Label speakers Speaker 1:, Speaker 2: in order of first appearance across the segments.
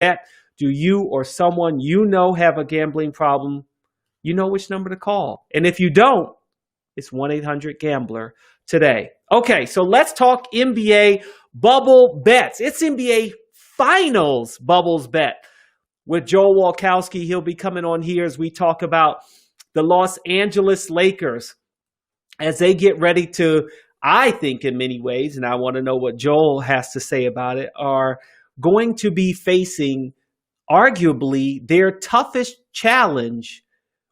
Speaker 1: bet? Do you or someone you know have a gambling problem? You know which number to call. And if you don't, it's 1-800-GAMBLER today. Okay, so let's talk NBA bubble bets. It's NBA Finals bubbles bet with Joel Walkowski. He'll be coming on here as we talk about the Los Angeles Lakers as they get ready to, I think in many ways, and I want to know what Joel has to say about it, are going to be facing arguably their toughest challenge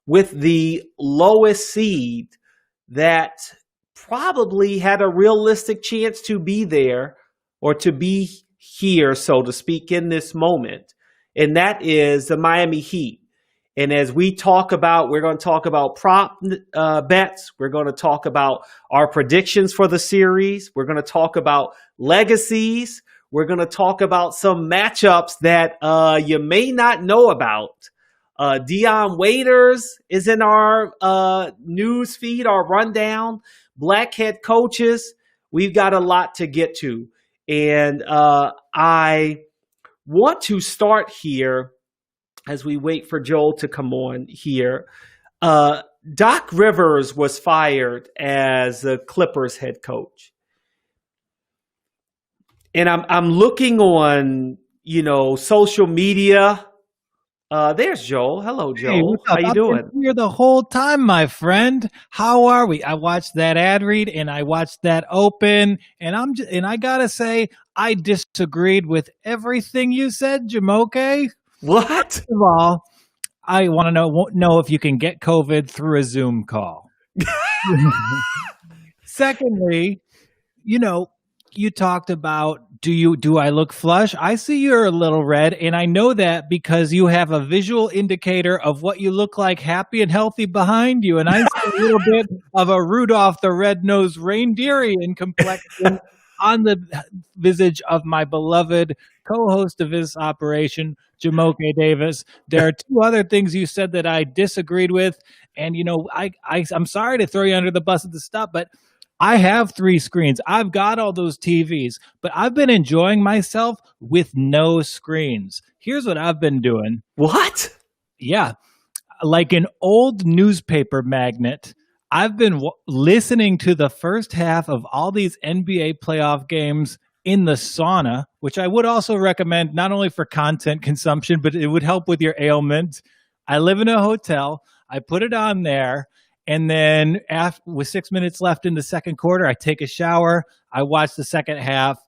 Speaker 1: with the lowest seed that probably had a realistic chance to be there or to be here, so to speak, in this moment. And that is the Miami Heat. And as we talk about, we're going to talk about prop bets. We're going to talk about our predictions for the series. We're going to talk about legacies. We're going to talk about some matchups that you may not know about. Dion Waiters is in our news feed, our rundown. Black head coaches. We've got a lot to get to. And I want to start here as we wait for Joel to come on here. Doc Rivers was fired as the Clippers head coach. And I'm looking on, social media. There's Joel. Hello, Joel.
Speaker 2: Hey,
Speaker 1: how you doing?
Speaker 2: I've been here the whole time, my friend. How are we? I watched that ad read and I watched that open, and I gotta say, I disagreed with everything you said, Jumoke.
Speaker 1: What?
Speaker 2: First of all, I want to know if you can get COVID through a Zoom call. Secondly, you talked about, do I look flush? I see you're a little red, and I know that because you have a visual indicator of what you look like happy and healthy behind you, and I see a little bit of a Rudolph the Red-Nosed Reindeerian complexion on the visage of my beloved co-host of this operation, Jumoke Davis. There are two other things you said that I disagreed with, and I'm sorry to throw you under the bus at the stop, but I have 3 screens. I've got all those TVs, but I've been enjoying myself with no screens. Here's what I've been doing.
Speaker 1: What?
Speaker 2: Yeah. Like an old newspaper magnet, I've been listening to the first half of all these NBA playoff games in the sauna, which I would also recommend not only for content consumption, but it would help with your ailment. I live in a hotel. I put it on there. And then with 6 minutes left in the second quarter, I take a shower. I watch the second half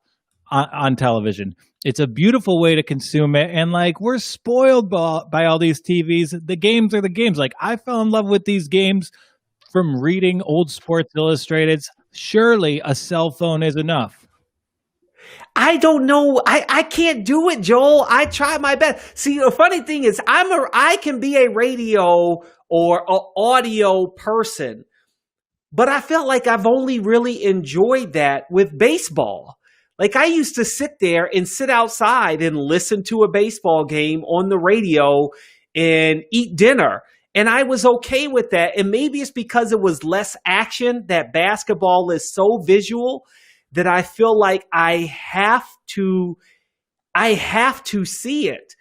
Speaker 2: on television. It's a beautiful way to consume it. And we're spoiled by all these TVs. The games are the games. I fell in love with these games from reading old Sports Illustrated. Surely a cell phone is enough.
Speaker 1: I don't know. I can't do it, Joel. I try my best. See, the funny thing is I can be a radio or an audio person, but I felt like I've only really enjoyed that with baseball. I used to sit there and sit outside and listen to a baseball game on the radio and eat dinner. And I was okay with that. And maybe it's because it was less action, that basketball is so visual that I feel like I have to see it.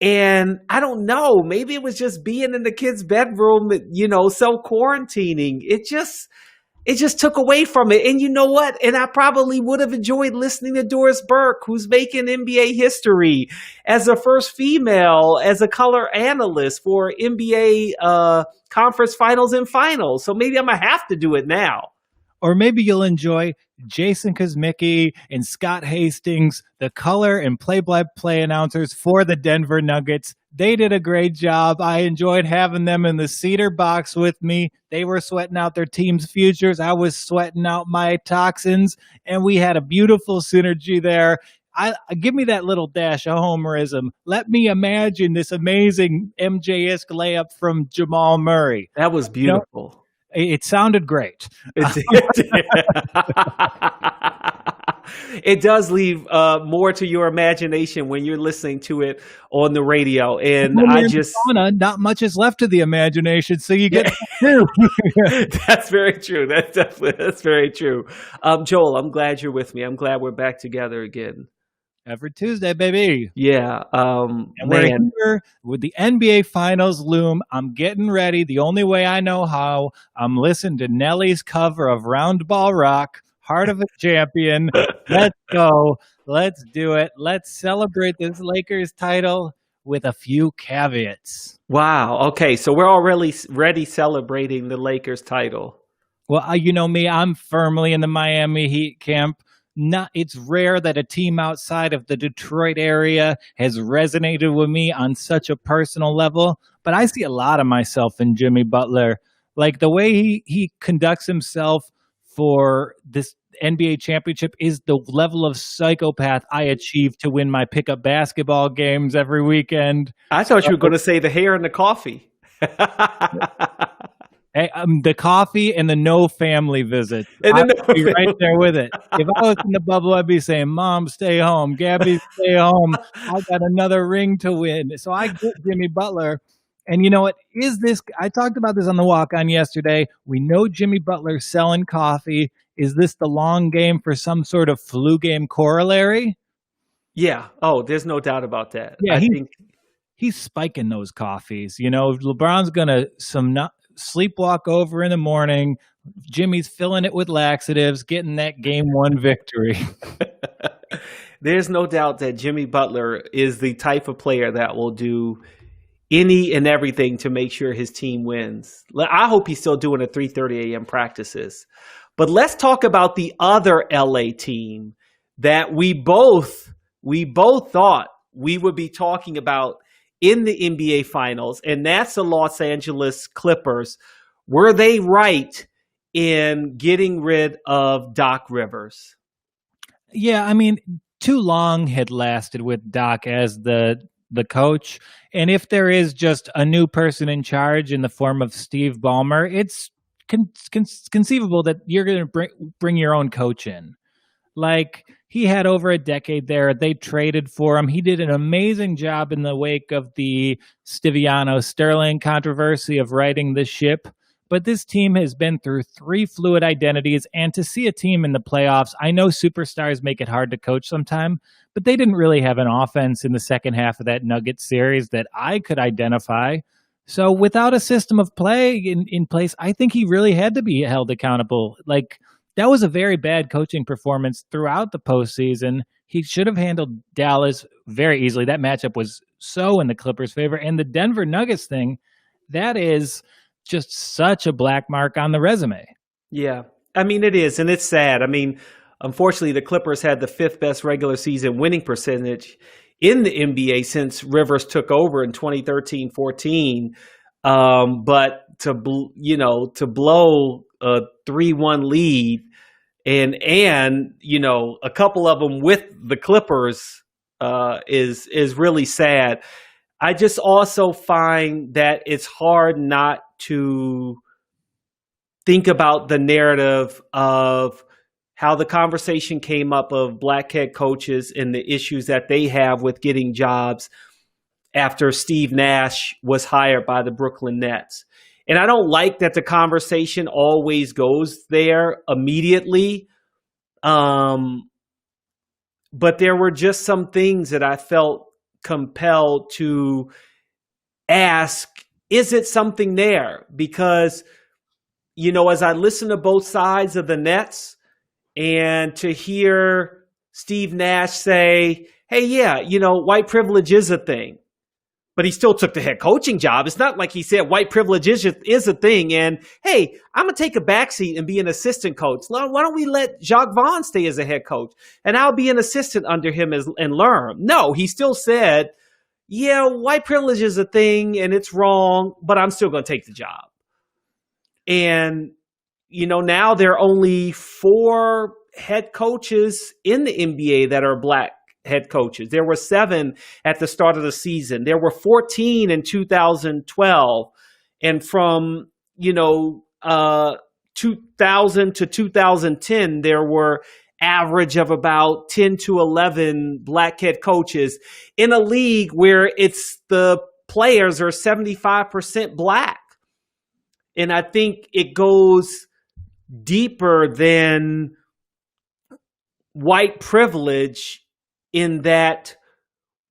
Speaker 1: And I don't know, maybe it was just being in the kid's bedroom, self-quarantining. It just took away from it. And you know what? And I probably would have enjoyed listening to Doris Burke, who's making NBA history as the first female, as a color analyst for NBA conference finals and finals. So maybe I'm going to have to do it now.
Speaker 2: Or maybe you'll enjoy Jason Kosmicki and Scott Hastings, the color and play-by-play announcers for the Denver Nuggets. They did a great job. I enjoyed having them in the cedar box with me. They were sweating out their team's futures. I was sweating out my toxins, and we had a beautiful synergy there. Give me that little dash of homerism. Let me imagine this amazing MJ-esque layup from Jamal Murray.
Speaker 1: That was beautiful.
Speaker 2: It sounded great.
Speaker 1: It does leave more to your imagination when you're listening to it on the radio. And
Speaker 2: not much is left to the imagination, so you get two.
Speaker 1: That's very true. That's very true. Joel, I'm glad you're with me. I'm glad we're back together again.
Speaker 2: Every Tuesday, baby.
Speaker 1: Yeah,
Speaker 2: And we're
Speaker 1: man.
Speaker 2: here with the NBA Finals loom. I'm getting ready. The only way I know how, I'm listening to Nelly's cover of Round Ball Rock, Heart of a Champion. Let's go. Let's do it. Let's celebrate this Lakers title with a few caveats.
Speaker 1: Wow. Okay, so we're already celebrating the Lakers title.
Speaker 2: Well, you know me, I'm firmly in the Miami Heat camp. It's rare that a team outside of the Detroit area has resonated with me on such a personal level, but I see a lot of myself in Jimmy Butler. Like the way he conducts himself for this NBA championship is the level of psychopath I achieve to win my pickup basketball games every weekend.
Speaker 1: I thought you were going to say the hair and the coffee.
Speaker 2: Hey, the coffee and the no family visits.
Speaker 1: And then
Speaker 2: I'd be right there with it. If I was in the bubble, I'd be saying, Mom, stay home. Gabby, stay home. I got another ring to win. So I get Jimmy Butler. And you know what? I talked about this on the walk on yesterday. We know Jimmy Butler's selling coffee. Is this the long game for some sort of flu game corollary?
Speaker 1: Yeah. Oh, there's no doubt about that.
Speaker 2: Yeah,
Speaker 1: I think
Speaker 2: he's spiking those coffees. You know, LeBron's going to sleepwalk over in the morning. Jimmy's filling it with laxatives, getting that game one victory.
Speaker 1: there's no doubt that Jimmy Butler is the type of player that will do any and everything to make sure his team wins. I hope he's still doing the 3:30 a.m. practices. But let's talk about the other LA team that we both thought we would be talking about in the NBA Finals, and that's the Los Angeles Clippers. Were they right in getting rid of Doc Rivers?
Speaker 2: Yeah, I mean, too long had lasted with Doc as the coach, and if there is just a new person in charge in the form of Steve Ballmer, it's conceivable that you're going to bring your own coach in. Like, he had over a decade there. They traded for him. He did an amazing job in the wake of the Stiviano-Sterling controversy of righting the ship. But this team has been through 3 fluid identities, and to see a team in the playoffs, I know superstars make it hard to coach sometime, but they didn't really have an offense in the second half of that Nuggets series that I could identify. So without a system of play in place, I think he really had to be held accountable. Like, that was a very bad coaching performance throughout the postseason. He should have handled Dallas very easily. That matchup was so in the Clippers' favor. And the Denver Nuggets thing, that is just such a black mark on the resume.
Speaker 1: Yeah. I mean, it is, and it's sad. I mean, unfortunately, the Clippers had the 5th best regular season winning percentage in the NBA since Rivers took over in 2013-14. But to blow a 3-1 lead and a couple of them with the Clippers is really sad. I just also find that it's hard not to think about the narrative of how the conversation came up of black head coaches and the issues that they have with getting jobs after Steve Nash was hired by the Brooklyn Nets. And I don't like that the conversation always goes there immediately. But there were just some things that I felt compelled to ask, is it something there? Because, as I listen to both sides of the Nets and to hear Steve Nash say, hey, yeah, white privilege is a thing. But he still took the head coaching job. It's not like he said white privilege is a thing. And, hey, I'm going to take a backseat and be an assistant coach. Why don't we let Jacques Vaughn stay as a head coach? And I'll be an assistant under him and learn. No, he still said, yeah, white privilege is a thing and it's wrong, but I'm still going to take the job. And, now there are only 4 head coaches in the NBA that are black head coaches. There were 7 at the start of the season. There were 14 in 2012. And from, 2000 to 2010, there were average of about 10 to 11 black head coaches in a league where the players are 75% black. And I think it goes deeper than white privilege in that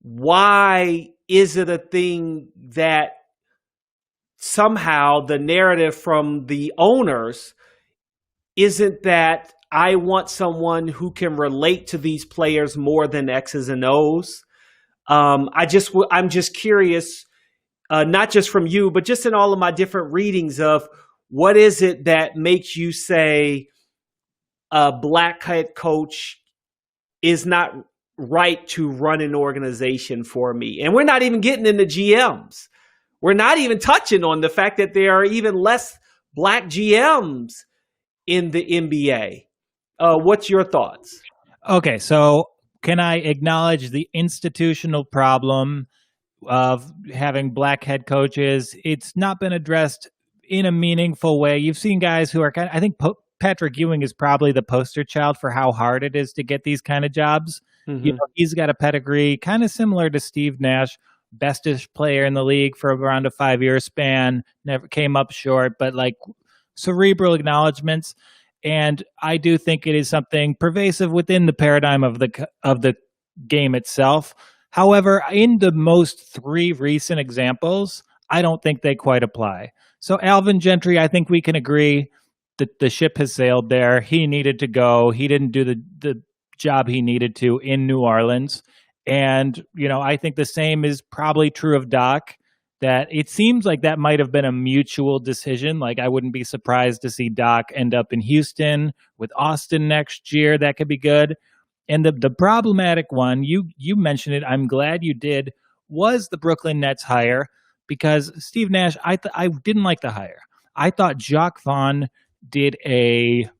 Speaker 1: why is it a thing that somehow the narrative from the owners isn't that I want someone who can relate to these players more than X's and O's? I'm just curious, not just from you, but just in all of my different readings of what is it that makes you say a black head coach is not right to run an organization for me. And we're not even getting into GMs. We're not even touching on the fact that there are even less black GMs in the NBA. What's your thoughts?
Speaker 2: Okay, so can I acknowledge the institutional problem of having black head coaches? It's not been addressed in a meaningful way. You've seen guys who are kind of, I think Patrick Ewing is probably the poster child for how hard it is to get these kind of jobs.
Speaker 1: Mm-hmm.
Speaker 2: You know, he's got a pedigree kind of similar to Steve Nash, bestest player in the league for around a 5-year span, never came up short, but like cerebral acknowledgments. And I do think it is something pervasive within the paradigm of the game itself. However, in the most 3 recent examples, I don't think they quite apply. So Alvin Gentry, I think we can agree that the ship has sailed there. He needed to go. He didn't do the job he needed to in New Orleans. And, you know, I think the same is probably true of Doc, that it seems like that might have been a mutual decision. Like, I wouldn't be surprised to see Doc end up in Houston with Austin next year. That could be good. And the problematic one, you mentioned it, I'm glad you did, was the Brooklyn Nets hire, because Steve Nash, I didn't like the hire. I thought Jacques Vaughn did a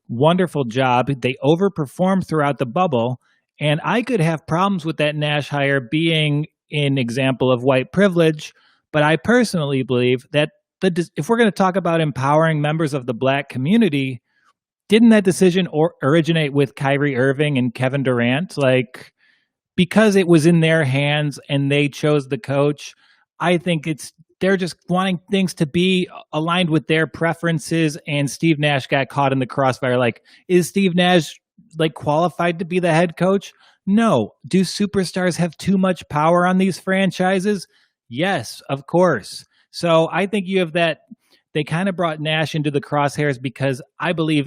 Speaker 2: wonderful job. They overperformed throughout the bubble, and I could have problems with that Nash hire being an example of white privilege, but I personally believe that if we're going to talk about empowering members of the black community, didn't that decision originate with Kyrie Irving and Kevin Durant? Like, because it was in their hands and they chose the coach, I think they're just wanting things to be aligned with their preferences, and Steve Nash got caught in the crossfire. Like, is Steve Nash like qualified to be the head coach? No. Do superstars have too much power on these franchises? Yes, of course. So I think you have that. They kind of brought Nash into the crosshairs because I believe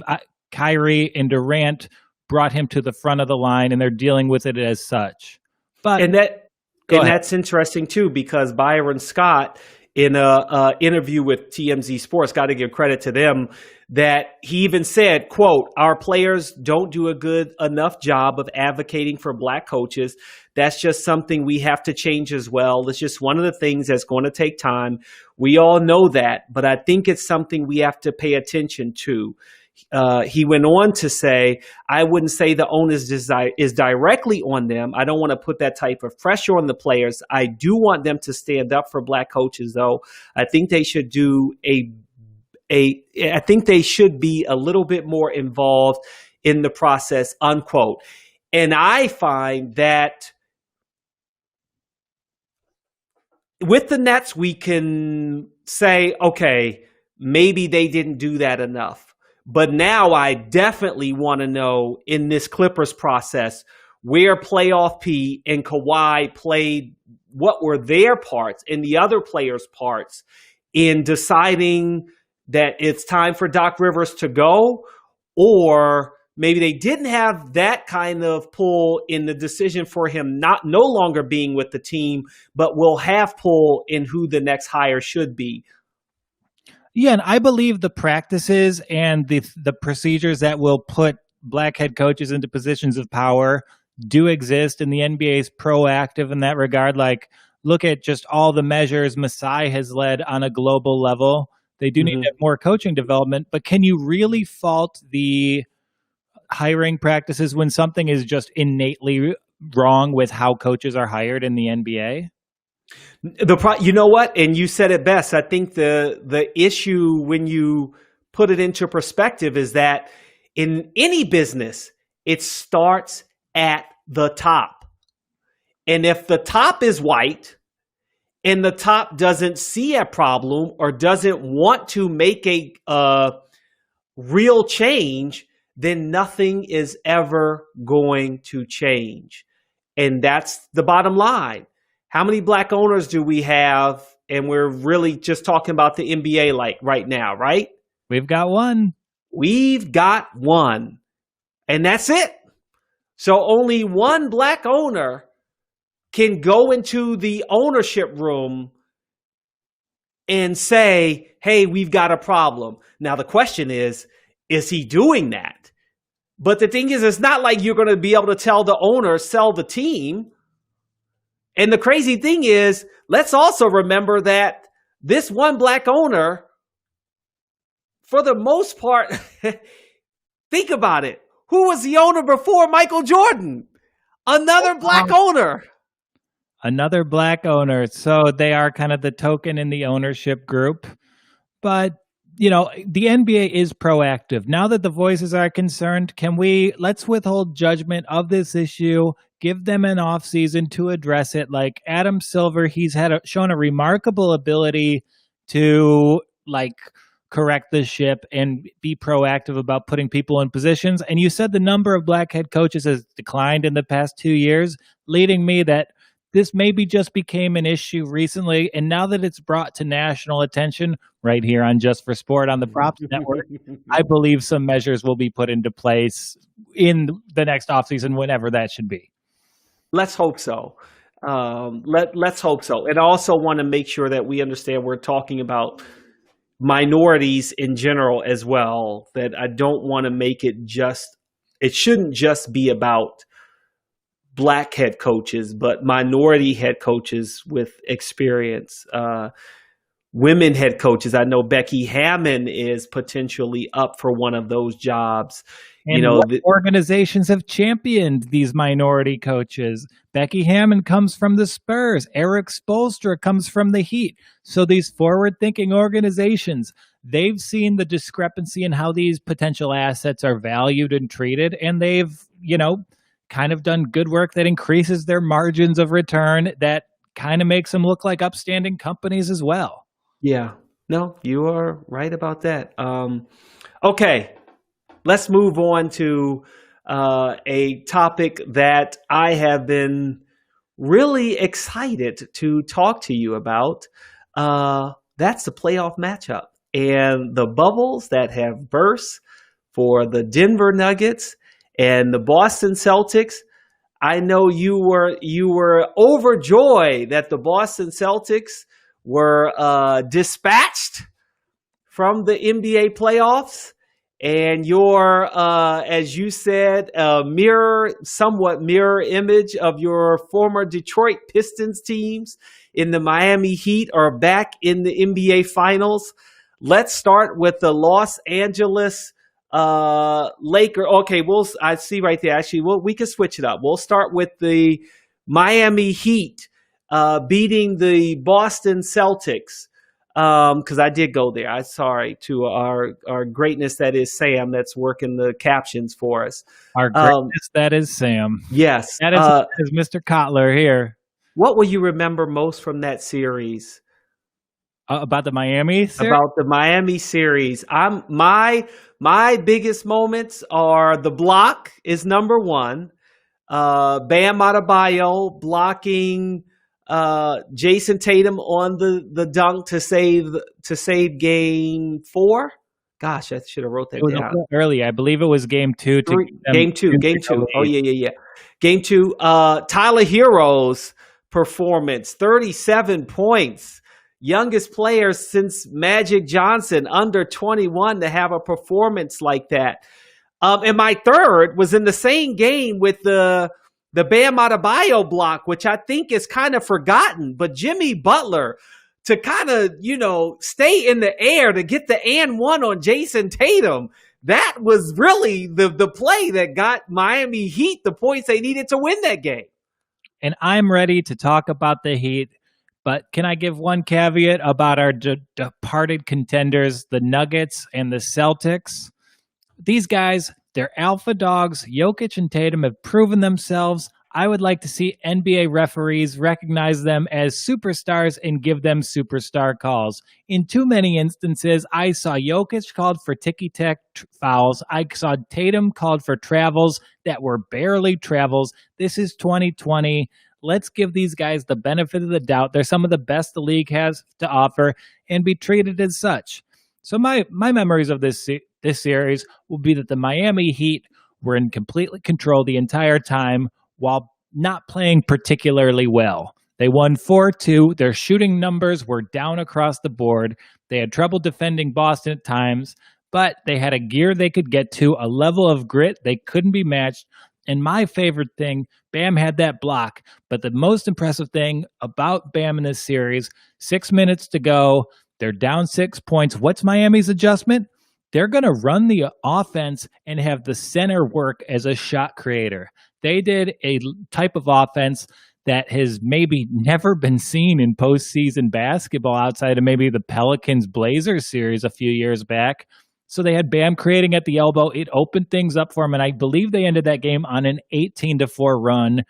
Speaker 2: Kyrie and Durant brought him to the front of the line, and they're dealing with it as such. But
Speaker 1: that's interesting too, because Byron Scott, in a interview with TMZ Sports, got to give credit to them, that he even said, quote, "Our players don't do a good enough job of advocating for black coaches. That's just something we have to change as well. It's just one of the things that's going to take time. We all know that, but I think it's something we have to pay attention to." He went on to say, "I wouldn't say the onus is directly on them. I don't want to put that type of pressure on the players. I do want them to stand up for black coaches, though. I think they should I think they should be a little bit more involved in the process," unquote. And I find that with the Nets, we can say, okay, maybe they didn't do that enough. But now I definitely want to know, in this Clippers process, where Playoff P and Kawhi played, what were their parts and the other players' parts in deciding that it's time for Doc Rivers to go, or maybe they didn't have that kind of pull in the decision for him no longer being with the team, but will have pull in who the next hire should be.
Speaker 2: Yeah, and I believe the practices and the procedures that will put black head coaches into positions of power do exist, and the NBA is proactive in that regard. Like, look at just all the measures Masai has led on a global level. They do need to have more coaching development, but can you really fault the hiring practices when something is just innately wrong with how coaches are hired in the NBA?
Speaker 1: You know what? And you said it best. I think the issue, when you put it into perspective, is that in any business, it starts at the top. And if the top is white and the top doesn't see a problem or doesn't want to make a real change, then nothing is ever going to change. And that's the bottom line. How many black owners do we have? And we're really just talking about the NBA like right now, right?
Speaker 2: We've got one.
Speaker 1: We've got one. And that's it. So only one black owner can go into the ownership room and say, hey, we've got a problem. Now, the question is he doing that? But the thing is, it's not like you're going to be able to tell the owner, sell the team. And the crazy thing is, let's also remember that this one black owner, for the most part, think about it. Who was the owner before Michael Jordan? Another black owner.
Speaker 2: Another black owner. So they are kind of the token in the ownership group. But, you know, the NBA is proactive. Now that the voices are concerned, let's withhold judgment of this issue, give them an offseason to address it. Like Adam Silver, he's shown a remarkable ability to correct the ship and be proactive about putting people in positions. And you said the number of black head coaches has declined in the past 2 years, leading me that this maybe just became an issue recently. And now that it's brought to national attention right here on Just for Sport on the Props Network, I believe some measures will be put into place in the next offseason, whenever that should be.
Speaker 1: Let's hope so. Let's hope so. And I also want to make sure that we understand we're talking about minorities in general as well, that I don't want to make it shouldn't just be about black head coaches, but minority head coaches with experience, women head coaches. I know Becky Hammon is potentially up for one of those jobs.
Speaker 2: And organizations have championed these minority coaches. Becky Hammon comes from the Spurs. Eric Spoelstra comes from the Heat. So these forward-thinking organizations, they've seen the discrepancy in how these potential assets are valued and treated, and they've, kind of done good work that increases their margins of return, that kind of makes them look like upstanding companies as well.
Speaker 1: Yeah. No, you are right about that. Okay. Let's move on to a topic that I have been really excited to talk to you about. That's the playoff matchup and the bubbles that have burst for the Denver Nuggets and the Boston Celtics. I know you were overjoyed that the Boston Celtics were dispatched from the NBA playoffs. And your, as you said, somewhat mirror image of your former Detroit Pistons teams in the Miami Heat are back in the NBA Finals. Let's start with the Los Angeles Lakers. Okay, I see right there. Actually, we can switch it up. We'll start with the Miami Heat beating the Boston Celtics. Because I did go there. I'm sorry to our greatness that is Sam that's working the captions for us.
Speaker 2: Our greatness that is Sam.
Speaker 1: Yes.
Speaker 2: That is Mr. Kotler here.
Speaker 1: What will you remember most from that series?
Speaker 2: About the Miami series?
Speaker 1: About the Miami series. My biggest moments are the block is number one. Bam Adebayo blocking Jason Tatum on the dunk to save game 4. Gosh, I should have wrote that down
Speaker 2: early. I believe it was game 2.
Speaker 1: Game two. Oh yeah. Game 2. Tyler Herro's performance, 37 points. Youngest player since Magic Johnson, under 21, to have a performance like that. And my third was in the same game with the Bam Adebayo block, which I think is kind of forgotten, but Jimmy Butler to kind of, stay in the air to get the and one on Jason Tatum. That was really the play that got Miami Heat the points they needed to win that game.
Speaker 2: And I'm ready to talk about the Heat, but can I give one caveat about our departed contenders, the Nuggets and the Celtics? These guys, they're alpha dogs. Jokic and Tatum have proven themselves. I would like to see NBA referees recognize them as superstars and give them superstar calls. In too many instances, I saw Jokic called for ticky-tack fouls. I saw Tatum called for travels that were barely travels. This is 2020. Let's give these guys the benefit of the doubt. They're some of the best the league has to offer and be treated as such. So my memories of this series will be that the Miami Heat were in complete control the entire time while not playing particularly well. They won 4-2. Their shooting numbers were down across the board. They had trouble defending Boston at times, but they had a gear they could get to, a level of grit they couldn't be matched. And my favorite thing, Bam had that block, but the most impressive thing about Bam in this series, 6 minutes to go, they're down 6 points. What's Miami's adjustment? They're going to run the offense and have the center work as a shot creator. They did a type of offense that has maybe never been seen in postseason basketball outside of maybe the Pelicans-Blazers series a few years back. So they had Bam creating at the elbow. It opened things up for him, and I believe they ended that game on an 18-4 run.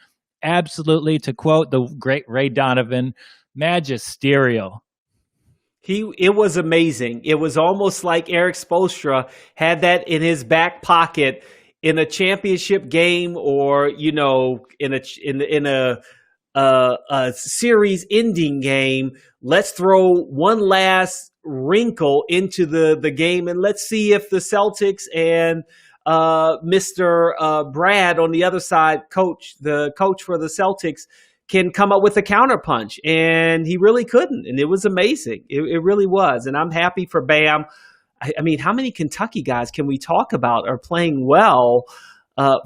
Speaker 2: Absolutely, to quote the great Ray Donovan, magisterial.
Speaker 1: It was amazing. It was almost like Eric Spoelstra had that in his back pocket in a championship game, or in a series ending game. Let's throw one last wrinkle into the game, and let's see if the Celtics and Mr. Brad on the other side, the coach for the Celtics, can come up with a counterpunch. And he really couldn't. And it was amazing. It really was. And I'm happy for Bam. I mean, how many Kentucky guys can we talk about are playing well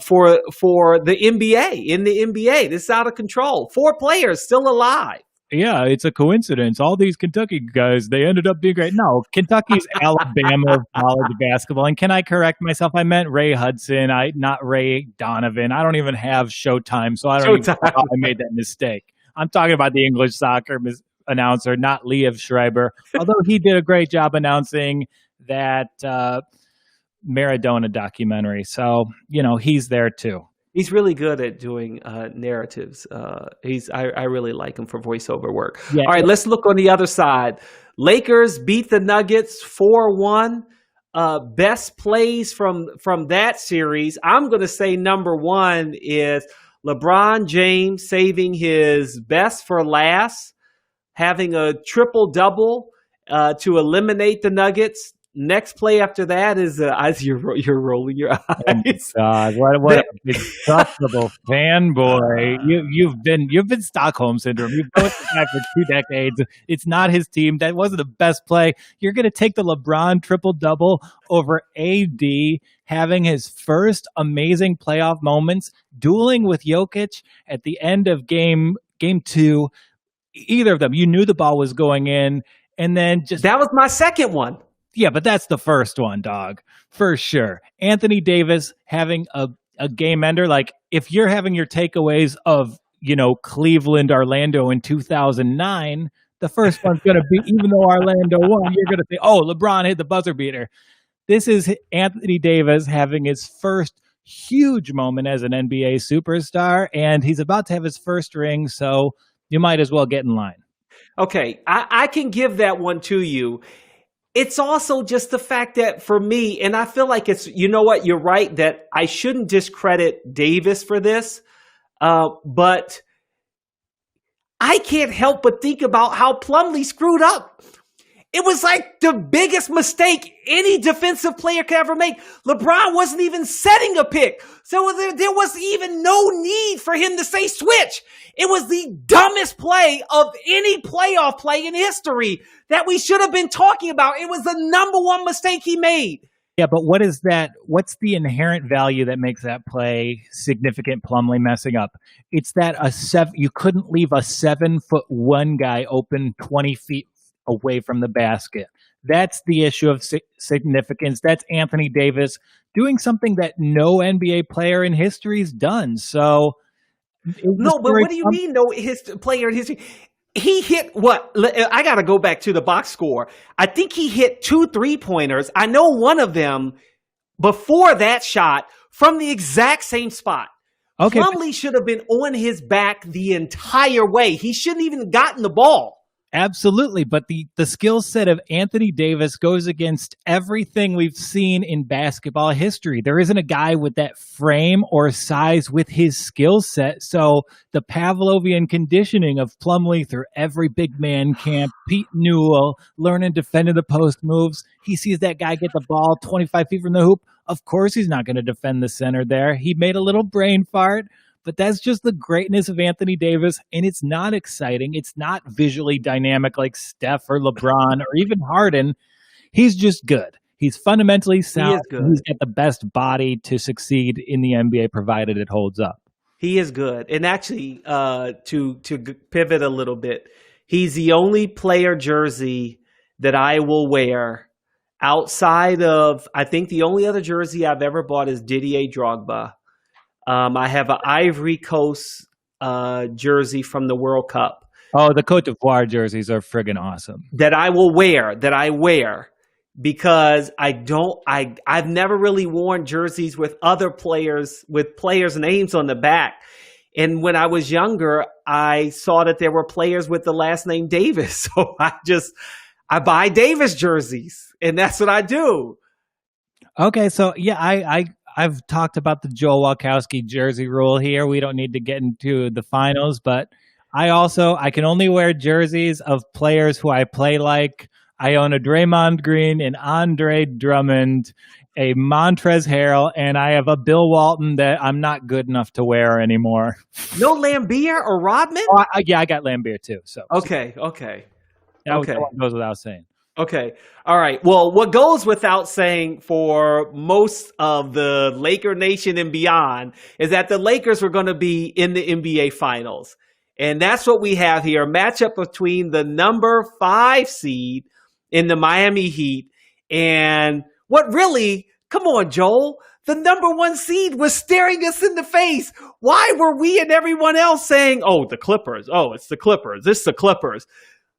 Speaker 1: for the NBA, in the NBA? This is out of control. 4 players still alive.
Speaker 2: Yeah, it's a coincidence. All these Kentucky guys, they ended up being great. No, Kentucky's Alabama of college basketball. And can I correct myself? I meant Ray Hudson, not Ray Donovan. I don't even have Showtime, so I don't even know how I made that mistake. I'm talking about the English soccer announcer, not Liev Schreiber, although he did a great job announcing that Maradona documentary. So, he's there too.
Speaker 1: He's really good at doing narratives. I really like him for voiceover work. Yeah. All right, let's look on the other side. Lakers beat the Nuggets 4-1. Best plays from that series. I'm going to say number one is LeBron James saving his best for last, having a triple-double to eliminate the Nuggets. Next play after that is you're rolling your eyes.
Speaker 2: Oh God, what a insufferable fanboy! You've been Stockholm syndrome. You've been with the guy for 2 decades. It's not his team. That wasn't the best play. You're going to take the LeBron triple double over AD having his first amazing playoff moments, dueling with Jokic at the end of game 2. Either of them, you knew the ball was going in, and then
Speaker 1: that was my second one.
Speaker 2: Yeah, but that's the first one, dog, for sure. Anthony Davis having a game ender. Like, if you're having your takeaways of, Cleveland, Orlando in 2009, the first one's going to be, even though Orlando won, you're going to say, oh, LeBron hit the buzzer beater. This is Anthony Davis having his first huge moment as an NBA superstar, and he's about to have his first ring, so you might as well get in line.
Speaker 1: Okay, I can give that one to you. It's also just the fact that for me, and I feel like it's, you're right, that I shouldn't discredit Davis for this, but I can't help but think about how Plumlee screwed up. It was like the biggest mistake any defensive player could ever make. LeBron wasn't even setting a pick. So there was even no need for him to say switch. It was the dumbest play of any playoff play in history that we should have been talking about. It was the number one mistake he made.
Speaker 2: Yeah, but what is that? What's the inherent value that makes that play significant? Plumlee messing up. It's that you couldn't leave a 7'1" guy open 20 feet away from the basket. That's the issue of significance. That's Anthony Davis doing something that no NBA player in history's done. So,
Speaker 1: no, but what do you mean? No, his player in history. He hit what? I got to go back to the box score. I think he hit 2 3-pointers. I know one of them before that shot from the exact same spot.
Speaker 2: Okay,
Speaker 1: Plumlee should have been on his back the entire way. He shouldn't even gotten the ball.
Speaker 2: absolutely, but the skill set of Anthony Davis goes against everything we've seen in basketball history. There isn't a guy with that frame or size with his skill set. So the Pavlovian conditioning of Plumlee through every big man camp, Pete Newell learning defending the post moves. He sees that guy get the ball 25 feet from the hoop. Of course, he's not going to defend the center there. He made a little brain fart. But that's just the greatness of Anthony Davis, and it's not exciting. It's not visually dynamic like Steph or LeBron or even Harden. He's just good. He's fundamentally sound.
Speaker 1: He is good.
Speaker 2: He's got the best body to succeed in the NBA, provided it holds up.
Speaker 1: He is good. And actually, to pivot a little bit, he's the only player jersey that I will wear outside of, I think the only other jersey I've ever bought is Didier Drogba. I have an Ivory Coast jersey from the World Cup.
Speaker 2: Oh, the Cote d'Ivoire jerseys are friggin' awesome.
Speaker 1: That I wear because I've never really worn jerseys with other players, with players' names on the back. And when I was younger, I saw that there were players with the last name Davis. So I buy Davis jerseys, and that's what I do.
Speaker 2: Okay, so yeah, I've talked about the Joel Walkowski jersey rule here. We don't need to get into the finals, but I can only wear jerseys of players who I play like. I own a Draymond Green, an Andre Drummond, a Montrezl Harrell, and I have a Bill Walton that I'm not good enough to wear anymore.
Speaker 1: No Lambeer or Rodman?
Speaker 2: Oh, I got Lambeer too. So
Speaker 1: Okay.
Speaker 2: that goes without saying.
Speaker 1: Okay. All right. Well, what goes without saying for most of the Laker Nation and beyond is that the Lakers were going to be in the NBA Finals. And that's what we have here, a matchup between the number 5 seed in the Miami Heat and what really, come on, Joel, the number 1 seed was staring us in the face. Why were we and everyone else saying, oh, the Clippers, oh, it's the Clippers, it's the Clippers.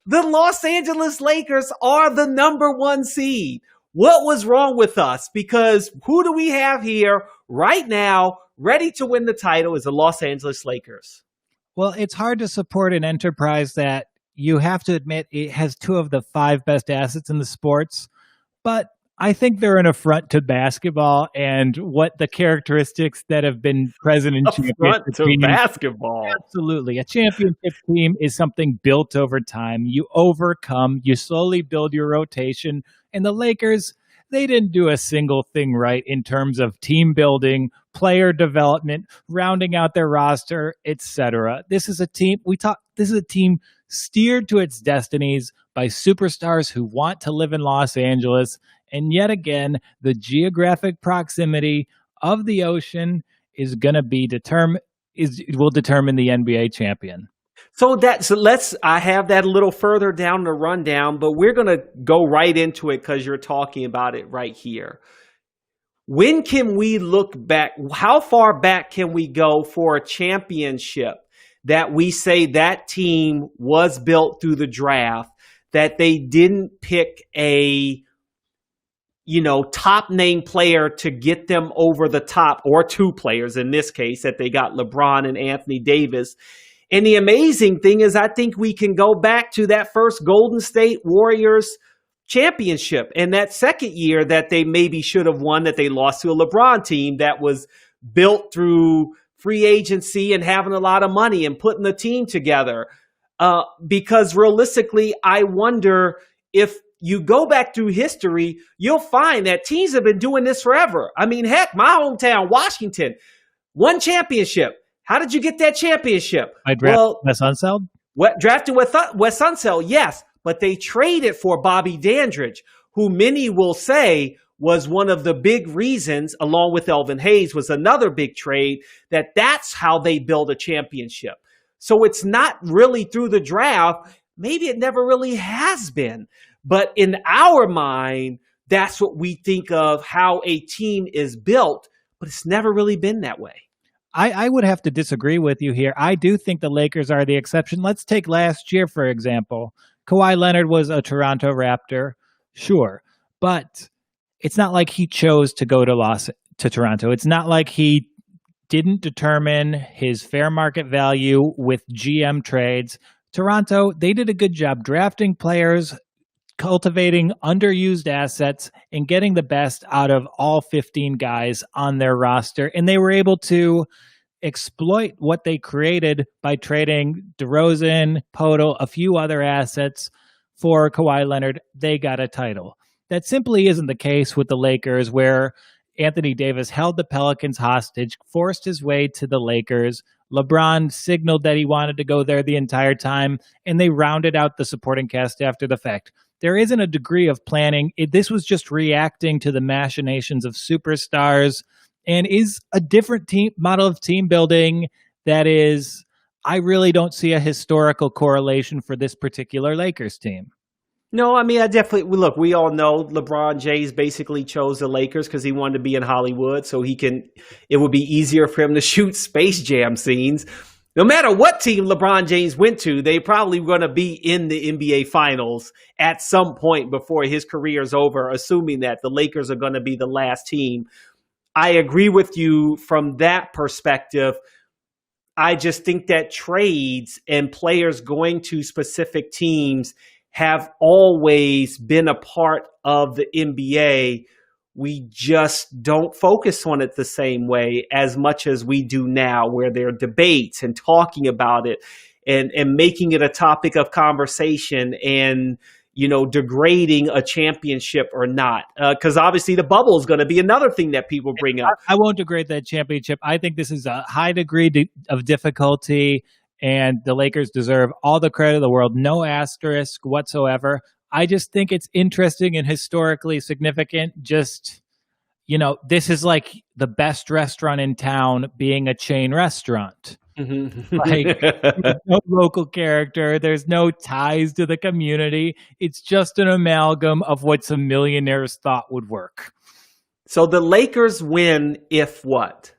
Speaker 1: The Los Angeles Lakers are the number 1 seed. What was wrong with us? Because who do we have here right now ready to win the title is the Los Angeles Lakers.
Speaker 2: Well, it's hard to support an enterprise that you have to admit it has 2 of the 5 best assets in the sports, but I think they're an affront to basketball and what the characteristics that have been present in
Speaker 1: affront to basketball.
Speaker 2: Absolutely. A championship team is something built over time. You overcome, you slowly build your rotation. And the Lakers, they didn't do a single thing right in terms of team building, player development, rounding out their roster, etc. This is a team steered to its destinies by superstars who want to live in Los Angeles. And yet again, the geographic proximity of the ocean is going to be will determine the NBA champion.
Speaker 1: I have that a little further down the rundown, but we're going to go right into it because you're talking about it right here. When can we look back? How far back can we go for a championship that we say that team was built through the draft, that they didn't pick a top name player to get them over the top, or 2 players in this case, that they got LeBron and Anthony Davis. And the amazing thing is I think we can go back to that first Golden State Warriors championship and that second year that they maybe should have won, that they lost to a LeBron team that was built through free agency and having a lot of money and putting the team together. Because realistically, I wonder if you go back through history, you'll find that teams have been doing this forever. I mean, heck, my hometown, Washington, won championship. How did you get that championship?
Speaker 2: I drafted Wes Unseld?
Speaker 1: Drafted Wes Unseld, yes. But they traded for Bobby Dandridge, who many will say was one of the big reasons, along with Elvin Hayes, was another big trade, that's how they build a championship. So it's not really through the draft. Maybe it never really has been. But in our mind, that's what we think of how a team is built. But it's never really been that way.
Speaker 2: I would have to disagree with you here. I do think the Lakers are the exception. Let's take last year, for example. Kawhi Leonard was a Toronto Raptor, sure. But it's not like he chose to go to Toronto. It's not like he didn't determine his fair market value with GM trades. Toronto, they did a good job drafting players, cultivating underused assets, and getting the best out of all 15 guys on their roster. And they were able to exploit what they created by trading DeRozan, Podol, a few other assets for Kawhi Leonard. They got a title. That simply isn't the case with the Lakers, where Anthony Davis held the Pelicans hostage, forced his way to the Lakers. LeBron signaled that he wanted to go there the entire time, and they rounded out the supporting cast after the fact. There isn't a degree of planning. This was just reacting to the machinations of superstars, and is a different team model of team building that is, I really don't see a historical correlation for this particular Lakers team.
Speaker 1: No, I mean, I definitely look. We all know LeBron James basically chose the Lakers because he wanted to be in Hollywood, so it would be easier for him to shoot Space Jam scenes. No matter what team LeBron James went to, they probably going to be in the NBA Finals at some point before his career is over, assuming that the Lakers are going to be the last team. I agree with you from that perspective. I just think that trades and players going to specific teams have always been a part of the NBA. We just don't focus on it the same way as much as we do now, where there are debates and talking about it and making it a topic of conversation and, degrading a championship or not. Because obviously the bubble is going to be another thing that people bring up.
Speaker 2: I won't degrade that championship. I think this is a high degree of difficulty, and the Lakers deserve all the credit of the world. No asterisk whatsoever. I just think it's interesting and historically significant. Just, this is like the best restaurant in town being a chain restaurant.
Speaker 1: Mm-hmm.
Speaker 2: Like, there's no local character. There's no ties to the community. It's just an amalgam of what some millionaires thought would work.
Speaker 1: So the Lakers win if what?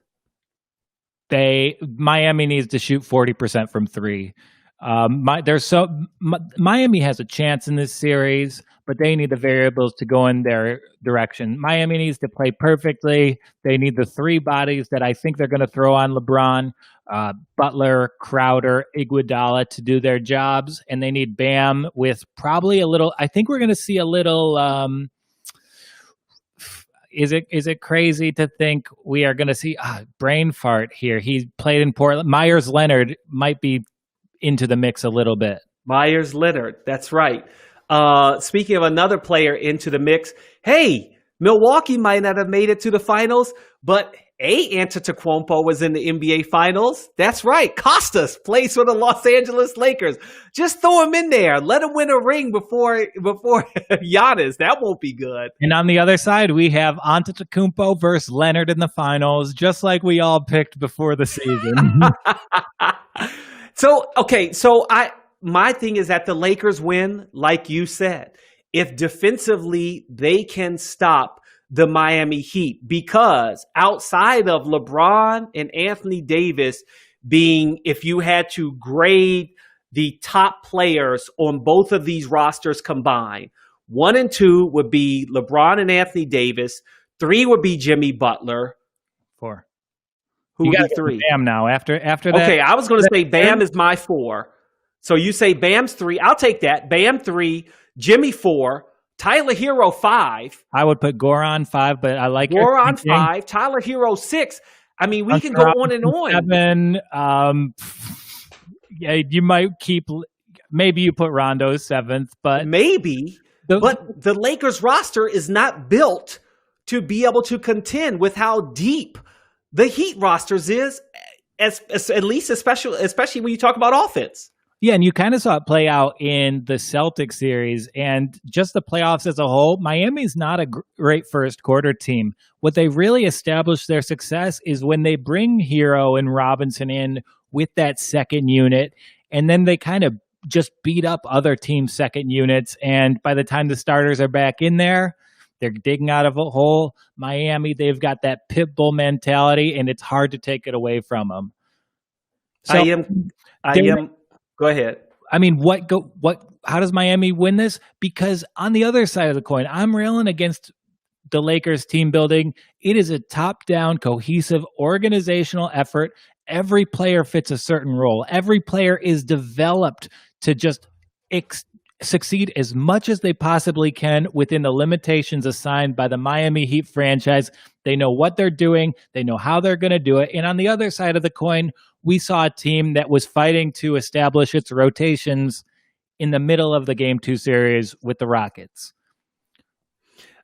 Speaker 2: Miami needs to shoot 40% from three. Miami has a chance in this series, but they need the variables to go in their direction. Miami needs to play perfectly. They need the three bodies that I think they're going to throw on LeBron, Butler, Crowder, Iguodala to do their jobs, and they need Bam with probably a little. I think we're going to see a little. Is it crazy to think we are going to see brain fart here? He played in Portland. Myers Leonard might be into the mix a little bit.
Speaker 1: Myers Leonard, that's right. Speaking of another player into the mix, hey, Milwaukee might not have made it to the finals, but Antetokounmpo was in the NBA Finals. That's right. Costas plays for the Los Angeles Lakers. Just throw him in there. Let him win a ring before Giannis. That won't be good.
Speaker 2: And on the other side, we have Antetokounmpo versus Leonard in the finals, just like we all picked before the season.
Speaker 1: My thing is that the Lakers win, like you said, if defensively they can stop the Miami Heat, because outside of LeBron and Anthony Davis being, if you had to grade the top players on both of these rosters combined, 1 and 2 would be LeBron and Anthony Davis. 3 would be Jimmy Butler.
Speaker 2: 4.
Speaker 1: Who would be 3?
Speaker 2: Bam now. After that.
Speaker 1: Okay, I was going to say Bam is my 4. So you say Bam's 3. I'll take that. Bam 3, Jimmy 4, Tyler Herro 5.
Speaker 2: I would put Goran 5, but I like
Speaker 1: Goran 5, Tyler Herro 6. I mean, we can go on and on.
Speaker 2: 7. Yeah, you might maybe you put Rondo 7th, but
Speaker 1: maybe. But the Lakers roster is not built to be able to contend with how deep the Heat rosters is, at least especially when you talk about offense.
Speaker 2: Yeah, and you kind of saw it play out in the Celtics series and just the playoffs as a whole. Miami's not a great first quarter team. What they really established their success is when they bring Herro and Robinson in with that second unit, and then they kind of just beat up other teams' second units. And by the time the starters are back in there, they're digging out of a hole. Miami, they've got that pit bull mentality, and it's hard to take it away from them. So,
Speaker 1: I am. Go ahead.
Speaker 2: I mean, how does Miami win this? Because on the other side of the coin, I'm railing against the Lakers team building. It is a top-down, cohesive, organizational effort. Every player fits a certain role. Every player is developed to just succeed as much as they possibly can within the limitations assigned by the Miami Heat franchise. They know what they're doing. They know how they're going to do it. And on the other side of the coin, we saw a team that was fighting to establish its rotations in the middle of the Game 2 series with the Rockets.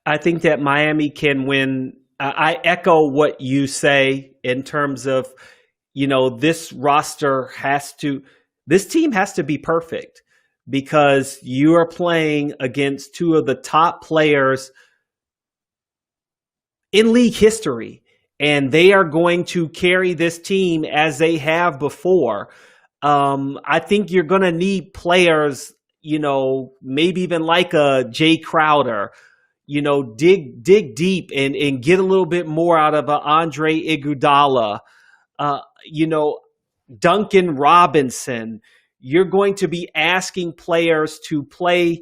Speaker 1: I think that Miami can win. I echo what you say in terms of, this team has to be perfect because you are playing against two of the top players in league history, and they are going to carry this team as they have before. I think you're going to need players, maybe even like a Jay Crowder, dig deep and get a little bit more out of Andre Iguodala, Duncan Robinson. You're going to be asking players to play,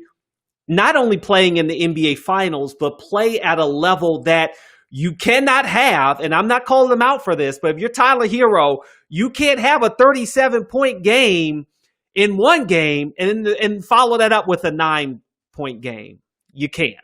Speaker 1: not only playing in the NBA Finals, but play at a level that you cannot have, and I'm not calling them out for this, but if you're Tyler Herro, you can't have a 37-point game in one game and follow that up with a 9-point game. You can't.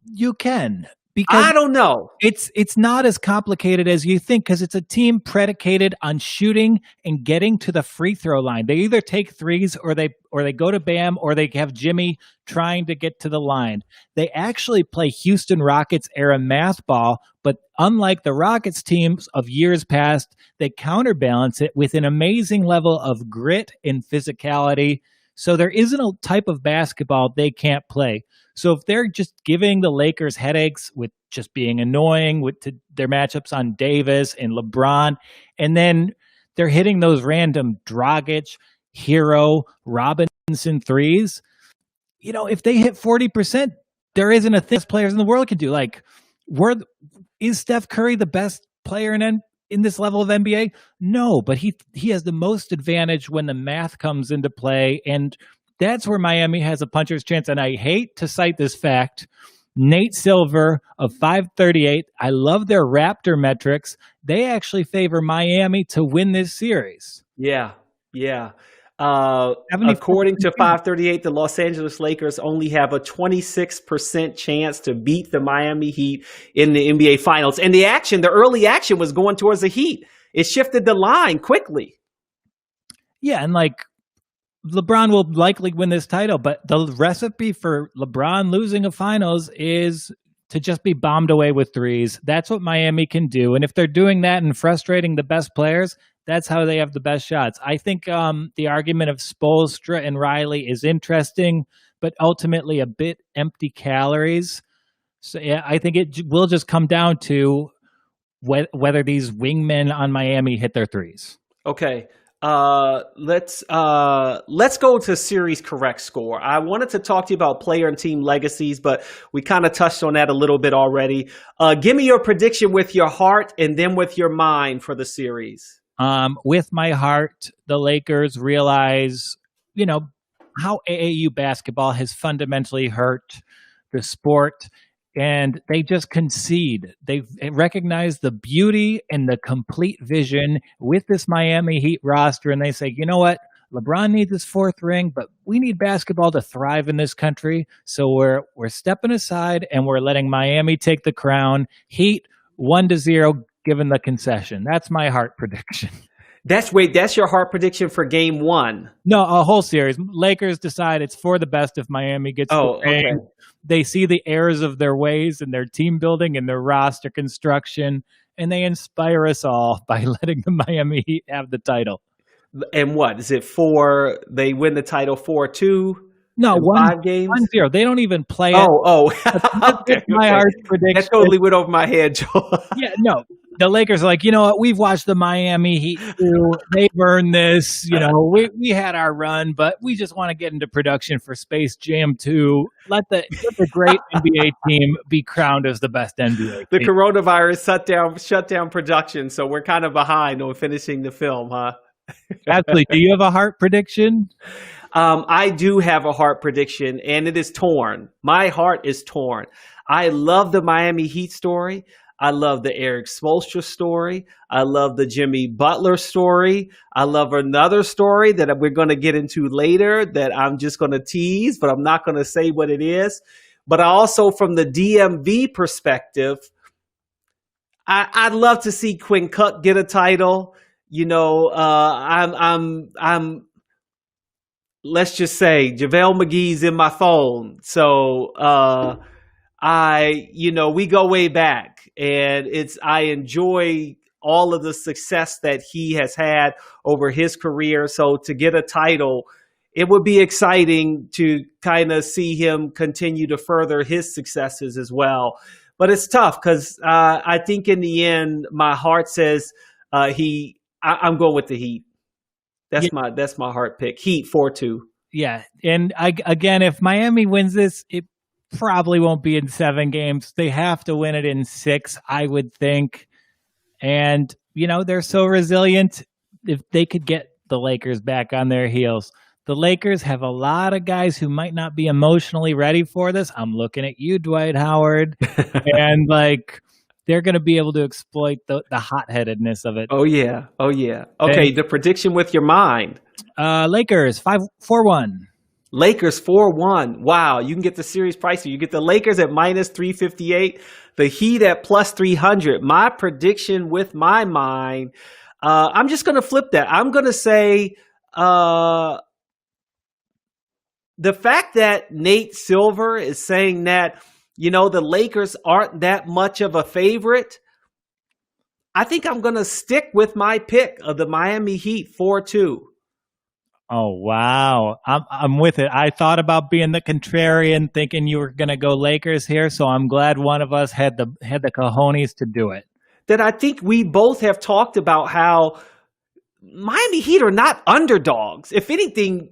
Speaker 2: You can. Because
Speaker 1: I don't know.
Speaker 2: It's not as complicated as you think because it's a team predicated on shooting and getting to the free throw line. They either take threes or they go to Bam or they have Jimmy trying to get to the line. They actually play Houston Rockets era math ball, but unlike the Rockets teams of years past, they counterbalance it with an amazing level of grit and physicality. So there isn't a type of basketball they can't play. So if they're just giving the Lakers headaches with just being annoying with their matchups on Davis and LeBron, and then they're hitting those random Dragic, Herro, Robinson threes, if they hit 40%, there isn't a thing players in the world can do. Like, is Steph Curry the best player in this level of NBA? No, but he has the most advantage when the math comes into play, and that's where Miami has a puncher's chance. And I hate to cite this fact. Nate Silver of 538, I love their Raptor metrics. They actually favor Miami to win this series.
Speaker 1: Yeah. According to 538, the Los Angeles Lakers only have a 26% chance to beat the Miami Heat in the NBA Finals. And the early action was going towards the Heat. It shifted the line quickly.
Speaker 2: Yeah, and LeBron will likely win this title, but the recipe for LeBron losing a finals is to just be bombed away with threes. That's what Miami can do. And if they're doing that and frustrating the best players, that's how they have the best shots. I think the argument of Spoelstra and Riley is interesting, but ultimately a bit empty calories. So yeah, I think it will just come down to whether these wingmen on Miami hit their threes.
Speaker 1: Okay. Let's go to series correct score. I wanted to talk to you about player and team legacies, but we kind of touched on that a little bit already. Give me your prediction with your heart and then with your mind for the series.
Speaker 2: With my heart, the Lakers realize, how AAU basketball has fundamentally hurt the sport, and they just concede. They recognize the beauty and the complete vision with this Miami Heat roster, and they say, you know what? LeBron needs his fourth ring, but we need basketball to thrive in this country, so we're stepping aside and we're letting Miami take the crown. Heat 1-0, given the concession. That's my heart prediction.
Speaker 1: That's your heart prediction for game one?
Speaker 2: No, a whole series. Lakers decide it's for the best if Miami gets the ring. Okay. They see the errors of their ways and their team building and their roster construction, and they inspire us all by letting the Miami Heat have the title.
Speaker 1: And what? Is it they win the title 4-2?
Speaker 2: No,
Speaker 1: 5 games?
Speaker 2: 1-0. They don't even play it.
Speaker 1: That's
Speaker 2: my heart's prediction.
Speaker 1: That totally went over my head, Joel.
Speaker 2: Yeah, no. The Lakers are like, you know what? We've watched the Miami Heat do. They've earned this. We had our run, but we just want to get into production for Space Jam 2. Let the great NBA team be crowned as the best NBA
Speaker 1: The
Speaker 2: team.
Speaker 1: Coronavirus shut down production, so we're kind of behind on finishing the film, huh?
Speaker 2: Absolutely. Do you have a heart prediction?
Speaker 1: I do have a heart prediction, and it is torn. My heart is torn. I love the Miami Heat story. I love the Eric Spoelstra story. I love the Jimmy Butler story. I love another story that we're going to get into later that I'm just going to tease, but I'm not going to say what it is. But also from the DMV perspective, I'd love to see Quinn Cook get a title. You know, I'm let's just say JaVale McGee's in my phone. So we go way back, and I enjoy all of the success that he has had over his career. So to get a title, it would be exciting to kind of see him continue to further his successes as well. But it's tough because I think in the end, my heart says I'm going with the Heat. That's my heart pick. Heat 4-2.
Speaker 2: Yeah, and again, if Miami wins this, it probably won't be in 7 games. They have to win it in 6, I would think. And they're so resilient. If they could get the Lakers back on their heels. The Lakers have a lot of guys who might not be emotionally ready for this. I'm looking at you, Dwight Howard. And they're going to be able to exploit the hot-headedness of it.
Speaker 1: Oh, yeah. Okay, the prediction with your mind.
Speaker 2: Lakers, 4-1.
Speaker 1: Lakers 4-1. Wow, you can get the series pricey. You get the Lakers at -358, the Heat at +300. My prediction with my mind, I'm just going to flip that. I'm going to say the fact that Nate Silver is saying that, the Lakers aren't that much of a favorite, I think I'm going to stick with my pick of the Miami Heat 4-2.
Speaker 2: Oh, wow. I'm with it. I thought about being the contrarian, thinking you were going to go Lakers here, so I'm glad one of us had the cojones to do it.
Speaker 1: That I think we both have talked about how Miami Heat are not underdogs. If anything,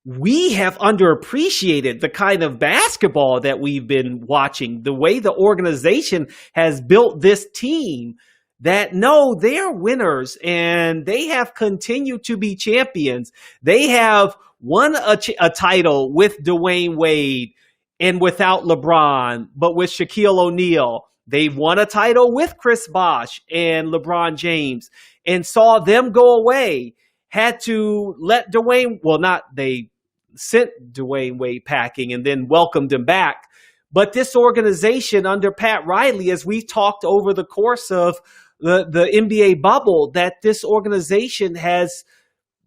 Speaker 1: we have underappreciated the kind of basketball that we've been watching, the way the organization has built this team, that no, they're winners and they have continued to be champions. They have won a title with Dwayne Wade and without LeBron, but with Shaquille O'Neal. They won a title with Chris Bosh and LeBron James and saw them go away. Had to let they sent Dwayne Wade packing and then welcomed him back. But this organization under Pat Riley, as we've talked over the course of the NBA bubble, that this organization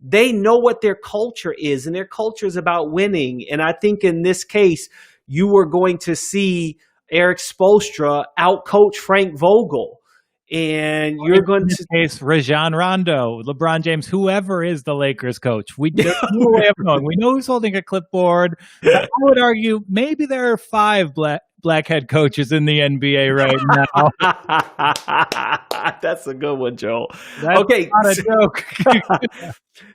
Speaker 1: they know what their culture is, and their culture is about winning. And I think in this case, you were going to see Eric Spoelstra outcoach Frank Vogel. And you're going to
Speaker 2: face Rajon Rondo, LeBron James, whoever is the Lakers coach. We know way of knowing. We know who's holding a clipboard. I would argue maybe there are 5 black head coaches in the NBA right
Speaker 1: now. That's a good one, Joel.
Speaker 2: That's not a joke.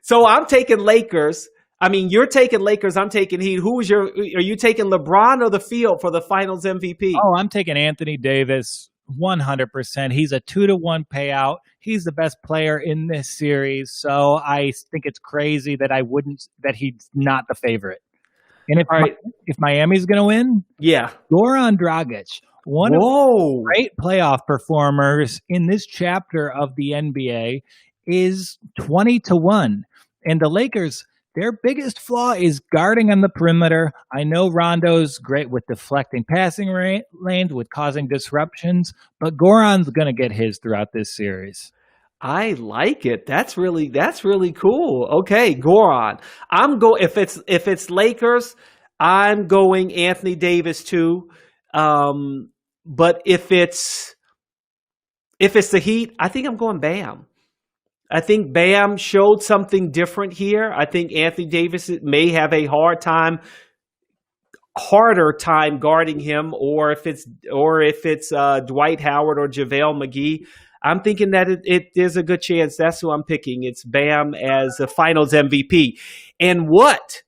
Speaker 1: So I'm taking Lakers. I mean, you're taking Lakers. I'm taking Heat. Are you taking LeBron or the field for the Finals MVP?
Speaker 2: Oh, I'm taking Anthony Davis. 100%. He's a 2-to-1 payout. He's the best player in this series. So I think it's crazy that he's not the favorite. And if Miami's going to win, Goran Dragic, one of the great playoff performers in this chapter of the NBA, is 20-1. And the Lakers, their biggest flaw is guarding on the perimeter. I know Rondo's great with deflecting passing lanes, with causing disruptions, but Goran's going to get his throughout this series.
Speaker 1: I like it. That's really cool. Okay, Goran. If it's Lakers, I'm going Anthony Davis too. But if it's the Heat, I think I'm going Bam. I think Bam showed something different here. I think Anthony Davis may have a harder time guarding him, or if it's Dwight Howard or JaVale McGee. I'm thinking that there's a good chance that's who I'm picking. It's Bam as the Finals MVP. And what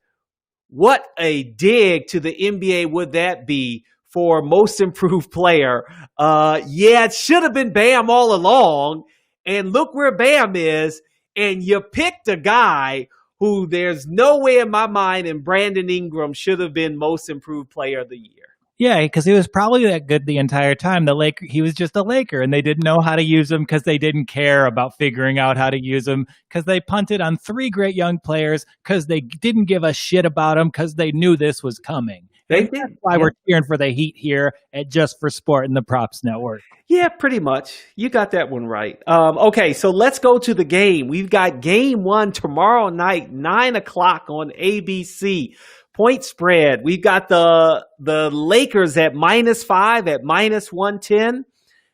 Speaker 1: a dig to the NBA would that be for Most Improved Player? It should have been Bam all along. And look where Bam is, and you picked a guy who there's no way in my mind, and Brandon Ingram should have been most improved player of the year.
Speaker 2: Yeah, because he was probably that good the entire time. He was just a Laker, and they didn't know how to use him because they didn't care about figuring out how to use him, because they punted on 3 great young players, because they didn't give a shit about him, because they knew this was coming.
Speaker 1: They
Speaker 2: And
Speaker 1: did.
Speaker 2: that's why we're cheering for the Heat here at Just for Sport and the Props Network.
Speaker 1: Yeah, pretty much. You got that one right. Okay, so let's go to the game. We've got game 1 tomorrow night, 9 o'clock on ABC. Point spread. We've got the Lakers at -5 at -110.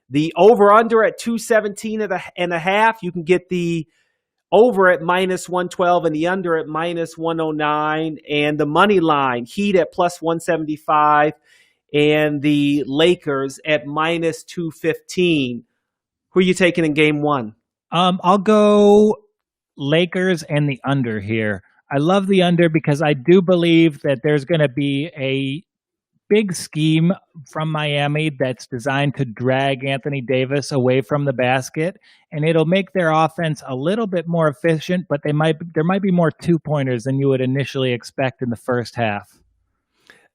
Speaker 1: The over-under at 217 and a half. You can get the over at -112 and the under at -109. And the money line, Heat at +175 and the Lakers at -215. Who are you taking in game 1?
Speaker 2: I'll go Lakers and the under here. I love the under because I do believe that there's going to be a big scheme from Miami that's designed to drag Anthony Davis away from the basket, and it'll make their offense a little bit more efficient, but there might be more 2-pointers than you would initially expect in the first half.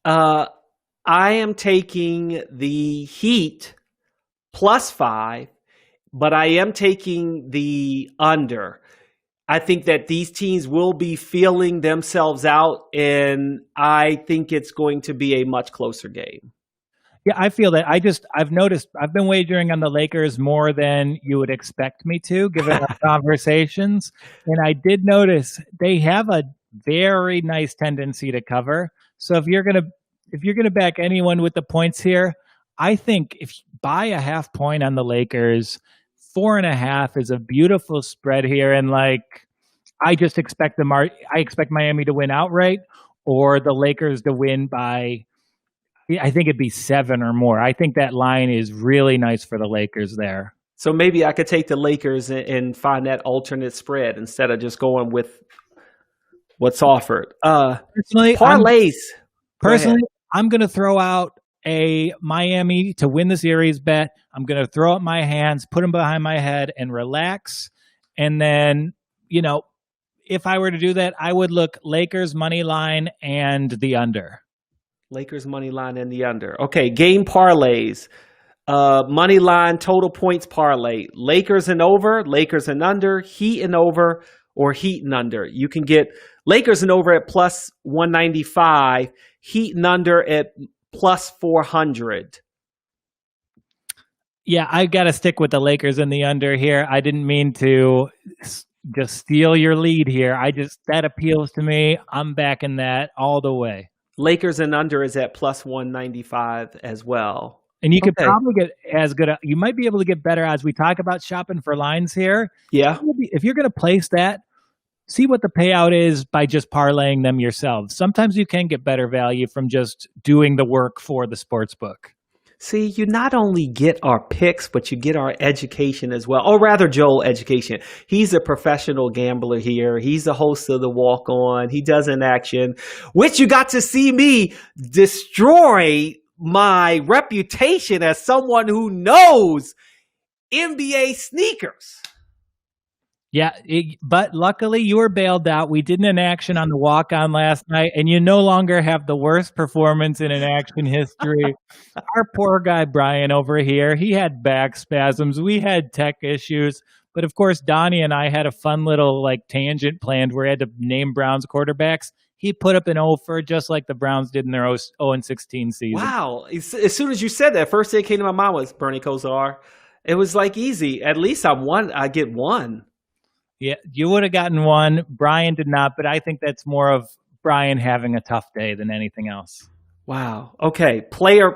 Speaker 1: I am taking the Heat +5, but I am taking the under. I think that these teams will be feeling themselves out, and I think it's going to be a much closer game.
Speaker 2: Yeah, I feel that. I've noticed I've been wagering on the Lakers more than you would expect me to, given our conversations. And I did notice they have a very nice tendency to cover. So if you're gonna back anyone with the points here, I think if you buy a half point on the Lakers, 4.5 is a beautiful spread here, and I just expect I expect Miami to win outright, or the Lakers to win by, I think it'd be 7 or more. I think that line is really nice for the Lakers there.
Speaker 1: So maybe I could take the Lakers and find that alternate spread instead of just going with what's offered.
Speaker 2: Personally,
Speaker 1: parlays.
Speaker 2: I'm going to throw out a Miami to win the series bet. I'm going to throw up my hands, put them behind my head, and relax. And then, if I were to do that, I would look Lakers money line and the under.
Speaker 1: Lakers money line and the under. Okay, game parlays. Money line total points parlay. Lakers and over, Lakers and under, Heat and over, or Heat and under. You can get Lakers and over at +195, Heat and under at +400.
Speaker 2: Yeah, I got to stick with the Lakers and the under here. I didn't mean to just steal your lead here. That appeals to me. I'm backing that all the way.
Speaker 1: Lakers and under is at +195 as well.
Speaker 2: And you could probably get you might be able to get better odds. We talk about shopping for lines here.
Speaker 1: Yeah.
Speaker 2: If you're going to place that, see what the payout is by just parlaying them yourselves. Sometimes you can get better value from just doing the work for the sports book.
Speaker 1: See, you not only get our picks, but you get our education as well. Or rather, Joel education. He's a professional gambler here. He's the host of The Walk On. He does an action, which you got to see me destroy my reputation as someone who knows NBA sneakers.
Speaker 2: Yeah, but luckily you were bailed out. We did an action on The Walk On last night, and you no longer have the worst performance in an action history. Our poor guy Brian over here, he had back spasms. We had tech issues. But of course, Donnie and I had a fun little tangent planned where we had to name Browns quarterbacks. He put up an 0 for just like the Browns did in their 0-16 season.
Speaker 1: Wow. As soon as you said that, first thing that came to my mind was Bernie Kosar. It was easy. At least I get one.
Speaker 2: Yeah, you would have gotten one. Brian did not, but I think that's more of Brian having a tough day than anything else.
Speaker 1: Wow. Okay. Player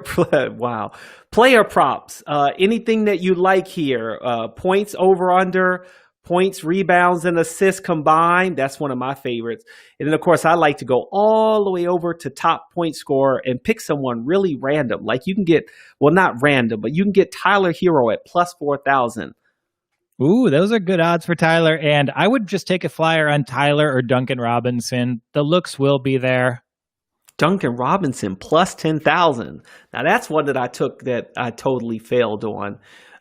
Speaker 1: props. Anything that you like here? Points over under, points, rebounds, and assists combined. That's one of my favorites. And then, of course, I like to go all the way over to top point scorer and pick someone really random. You can get, well, not random, but you can get Tyler Herro at +4,000.
Speaker 2: Ooh, those are good odds for Tyler. And I would just take a flyer on Tyler or Duncan Robinson. The looks will be there.
Speaker 1: Duncan Robinson +10,000. Now that's one that I took that I totally failed on.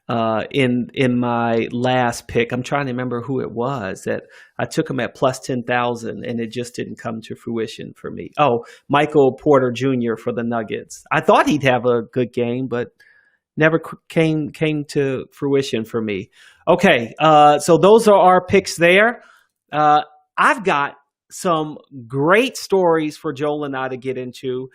Speaker 1: in my last pick. I'm trying to remember who it was that I took him at plus 10,000, and it just didn't come to fruition for me. Oh, Michael Porter Jr. for the Nuggets. I thought he'd have a good game, but never came to fruition for me. Okay, so those are our picks there. I've got some great stories for Joel and I to get into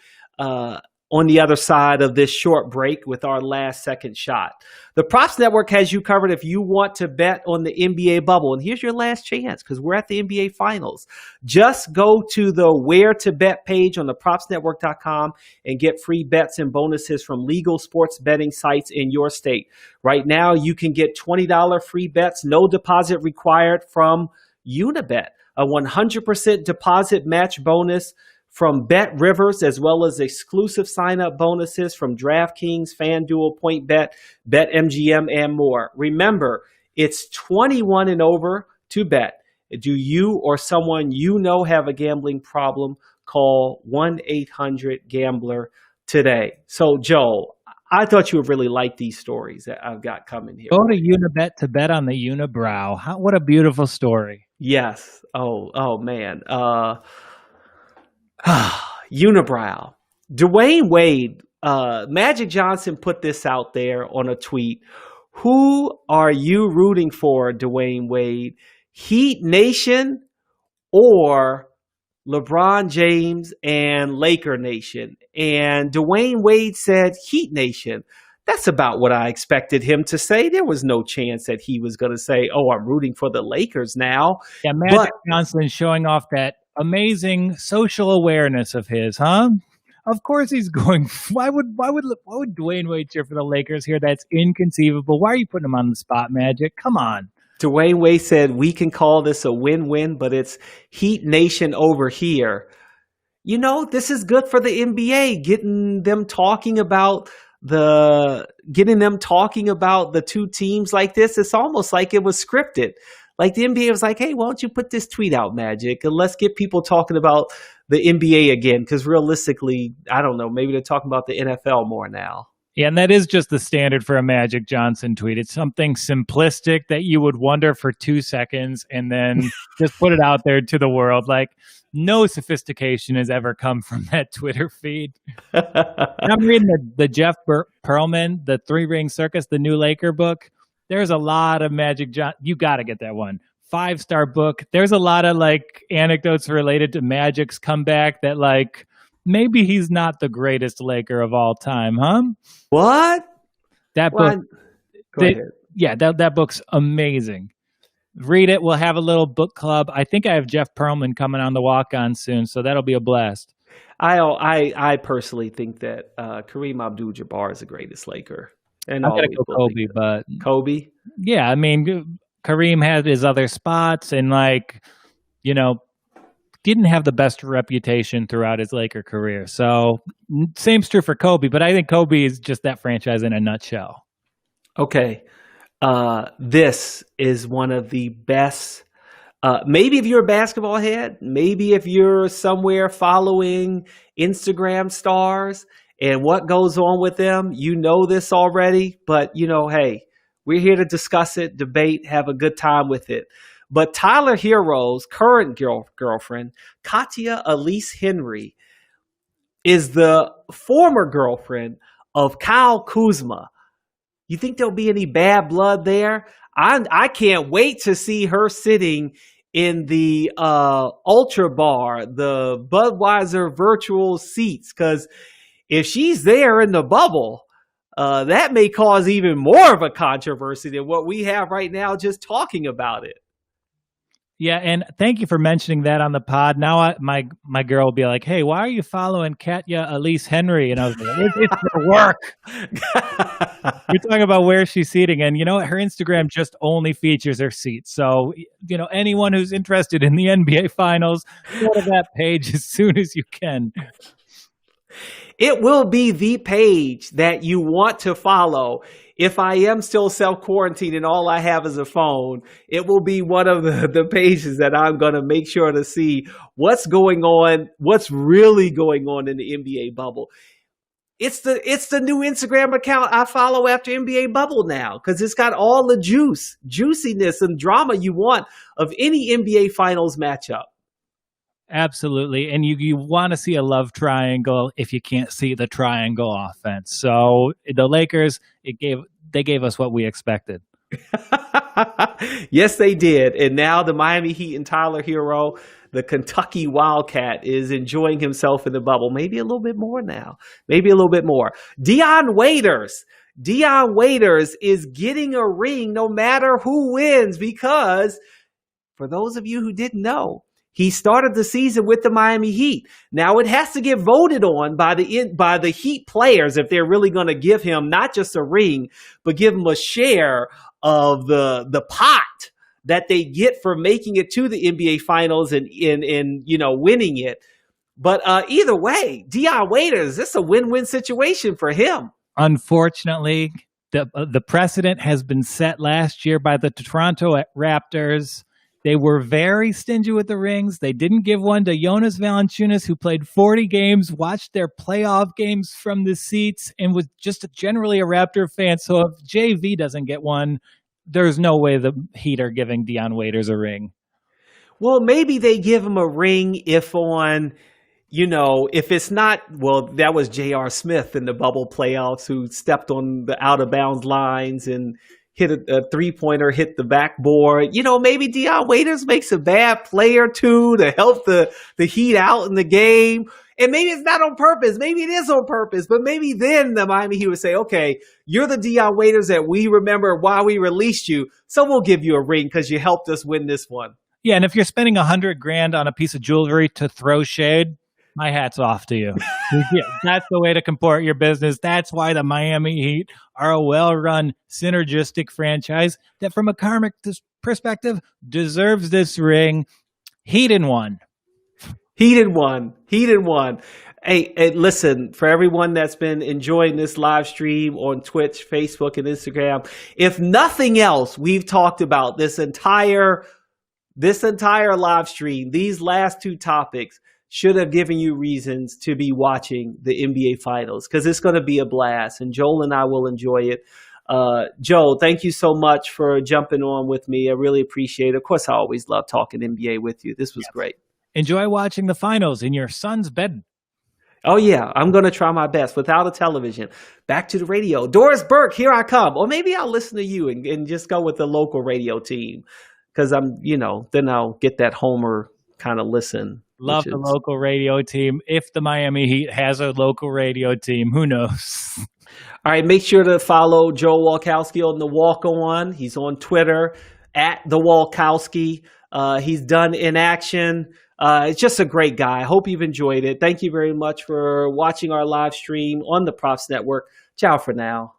Speaker 1: on the other side of this short break with our last second shot. The Props Network has you covered if you want to bet on the NBA bubble. And here's your last chance because we're at the NBA Finals. Just go to the Where to Bet page on the propsnetwork.com and get free bets and bonuses from legal sports betting sites in your state. Right now, you can get $20 free bets, no deposit required from Unibet, a 100% deposit match bonus from Bet Rivers, as well as exclusive sign-up bonuses from DraftKings, FanDuel, PointBet, BetMGM, and more. Remember, it's 21 and over to bet. Do you or someone you know have a gambling problem? Call 1-800-GAMBLER today. So, Joel, I thought you would really like these stories that I've got coming here.
Speaker 2: Go to Unibet to bet on the unibrow. What a beautiful story.
Speaker 1: Yes. Oh man. Unibrow. Dwayne Wade, Magic Johnson put this out there on a tweet. Who are you rooting for, Dwayne Wade? Heat Nation or LeBron James and Laker Nation? And Dwayne Wade said Heat Nation. That's about what I expected him to say. There was no chance that he was going to say, oh, I'm rooting for the Lakers now.
Speaker 2: Yeah, Magic Johnson showing off that amazing social awareness of his, huh? Of course he's going. Why would Dwayne Wade cheer for the Lakers here? That's inconceivable. Why are you putting him on the spot, Magic? Come on.
Speaker 1: Dwayne Wade said, we can call this a win-win, but it's Heat Nation over here. You know, this is good for the NBA, getting them talking about the two teams like this. It's almost like it was scripted. Like the NBA was like, hey, why don't you put this tweet out, Magic, and let's get people talking about the NBA again? Because realistically, I don't know, maybe they're talking about the NFL more now.
Speaker 2: Yeah, and that is just the standard for a Magic Johnson tweet. It's something simplistic that you would wonder for 2 seconds and then just put it out there to the world. Like, no sophistication has ever come from that Twitter feed. I'm reading the Jeff Pearlman, the Three Ring Circus, the new Laker book. There's a lot of Magic Johnson. You got to get that one. 5-star book. There's a lot of like anecdotes related to Magic's comeback that like maybe he's not the greatest Laker of all time, huh?
Speaker 1: What?
Speaker 2: That book. Go ahead. Yeah, that book's amazing. Read it. We'll have a little book club. I think I have Jeff Pearlman coming on the Walk On soon, so that'll be a blast.
Speaker 1: I personally think that Kareem Abdul-Jabbar is the greatest Laker. And
Speaker 2: I'm gonna go Kobe, but
Speaker 1: Kobe.
Speaker 2: Yeah, I mean, Kareem had his other spots, and like, you know, didn't have the best reputation throughout his Laker career. So, same's true for Kobe, but I think Kobe is just that franchise in a nutshell.
Speaker 1: Okay, this is one of the best. Maybe if you're a basketball head, maybe if you're somewhere following Instagram stars and what goes on with them, you know this already, but you know, hey, we're here to discuss it, debate, have a good time with it. But Tyler Herro's current girlfriend, Katya Elise Henry, is the former girlfriend of Kyle Kuzma. You think there'll be any bad blood there? I can't wait to see her sitting in the Ultra Bar, the Budweiser virtual seats, because if she's there in the bubble, that may cause even more of a controversy than what we have right now just talking about it.
Speaker 2: Yeah, and thank you for mentioning that on the pod. Now my girl will be like, hey, why are you following Katya Elise Henry? And I was like, it's for work. We're talking about where she's seating. And you know what? Her Instagram just only features her seats. So, you know, anyone who's interested in the NBA Finals, go to that page as soon as you can.
Speaker 1: It will be the page that you want to follow. If I am still self-quarantined and all I have is a phone, it will be one of the pages that I'm going to make sure to see what's going on, what's really going on in the NBA bubble. It's the new Instagram account I follow after NBA bubble now because it's got all the juiciness, and drama you want of any NBA Finals matchup.
Speaker 2: Absolutely. And you want to see a love triangle if you can't see the triangle offense. So the Lakers, they gave us what we expected.
Speaker 1: Yes, they did. And now the Miami Heat and Tyler Herro, the Kentucky Wildcat, is enjoying himself in the bubble. Maybe a little bit more now. Maybe a little bit more. Dion Waiters is getting a ring no matter who wins, because for those of you who didn't know, he started the season with the Miami Heat. Now it has to get voted on by the Heat players if they're really going to give him not just a ring, but give him a share of the pot that they get for making it to the NBA Finals and winning it. But either way, Dion Waiters, this is a win-win situation for him.
Speaker 2: Unfortunately, the precedent has been set last year by the Toronto Raptors. They were very stingy with the rings. They didn't give one to Jonas Valanciunas, who played 40 games, watched their playoff games from the seats, and was just generally a Raptor fan. So if JV doesn't get one, there's no way the Heat are giving Dion Waiters a ring.
Speaker 1: Well, maybe they give him a ring if it's not, well, that was J.R. Smith in the bubble playoffs who stepped on the out-of-bounds lines and hit a three-pointer, hit the backboard. Maybe Dion Waiters makes a bad play or two to help the Heat out in the game. And maybe it's not on purpose. Maybe it is on purpose. But maybe then the Miami Heat would say, okay, you're the Dion Waiters that we remember why we released you, so we'll give you a ring because you helped us win this one.
Speaker 2: Yeah, and if you're spending $100,000 on a piece of jewelry to throw shade, my hat's off to you. Yeah, that's the way to comport your business. That's why the Miami Heat are a well-run, synergistic franchise that, from a karmic perspective, deserves this ring. Heat in one.
Speaker 1: Hey, listen, for everyone that's been enjoying this live stream on Twitch, Facebook, and Instagram, if nothing else, we've talked about this entire live stream, these last two topics should have given you reasons to be watching the NBA Finals, because it's going to be a blast, and Joel and I will enjoy it. Joel, thank you so much for jumping on with me. I really appreciate it. Of course, I always love talking NBA with you. This was great.
Speaker 2: Enjoy watching the finals in your son's bed.
Speaker 1: Oh, yeah. I'm going to try my best without a television. Back to the radio. Doris Burke, here I come. Or maybe I'll listen to you and just go with the local radio team, because then I'll get that Homer kind of listen.
Speaker 2: Love the local radio team. If the Miami Heat has a local radio team, who knows?
Speaker 1: All right, make sure to follow Joel Walkowski on The Walk On. He's on Twitter at The Walkowski. He's done in action. It's just a great guy. I hope you've enjoyed it. Thank you very much for watching our live stream on the Props Network. Ciao for now.